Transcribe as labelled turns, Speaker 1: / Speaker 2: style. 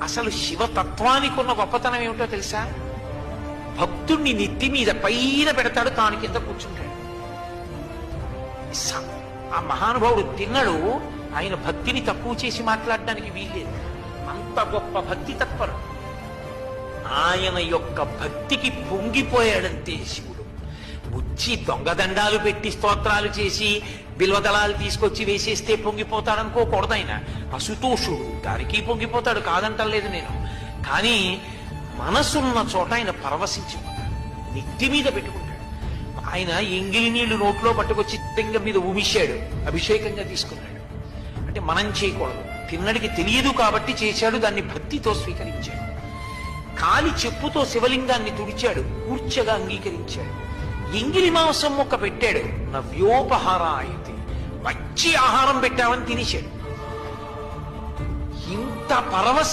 Speaker 1: అసలు శివతత్వానికి ఉన్న గొప్పతనం ఏమిటో తెలుసా? భక్తుణ్ణి నెత్తి మీద పైన పెడతాడు, తాను కింద కూర్చుంటాడు. ఆ మహానుభావుడు తిన్నడు. ఆయన భక్తిని తక్కువ చేసి మాట్లాడడానికి వీల్లేదు. అంత గొప్ప భక్తి తత్పరు. ఆయన యొక్క భక్తికి పొంగిపోయాడంతే శివుడు. వచ్చి దొంగదండాలు పెట్టి స్తోత్రాలు చేసి బిల్వదళాలు తీసుకొచ్చి వేసేస్తే పొంగిపోతాడనుకోకూడదు. ఆయన అసుతోషుడు, దానికి పొంగిపోతాడు, కాదంటలేదు నేను. కానీ మనసున్న చోట ఆయన పరవశించిపోతాడు, నెత్తి మీద పెట్టుకుంటాడు. ఆయన ఎంగిలి నీళ్లు నోట్లో పట్టుకొచ్చి లింగం మీద ఉమిశాడు, అభిషేకంగా తీసుకున్నాడు. అంటే మనం చేయకూడదు, తిన్నడికి తెలియదు కాబట్టి చేశాడు, దాన్ని భక్తితో స్వీకరించాడు. కాలి చెప్పుతో శివలింగాన్ని తుడిచాడు, కూర్చగా అంగీకరించాడు. ఎంగిలి మాంసం మొక్క పెట్టాడు, నవ్యోపహారాయతి, మంచి ఆహారం పెట్టామని తినేశాడు. ఇంత పరవశ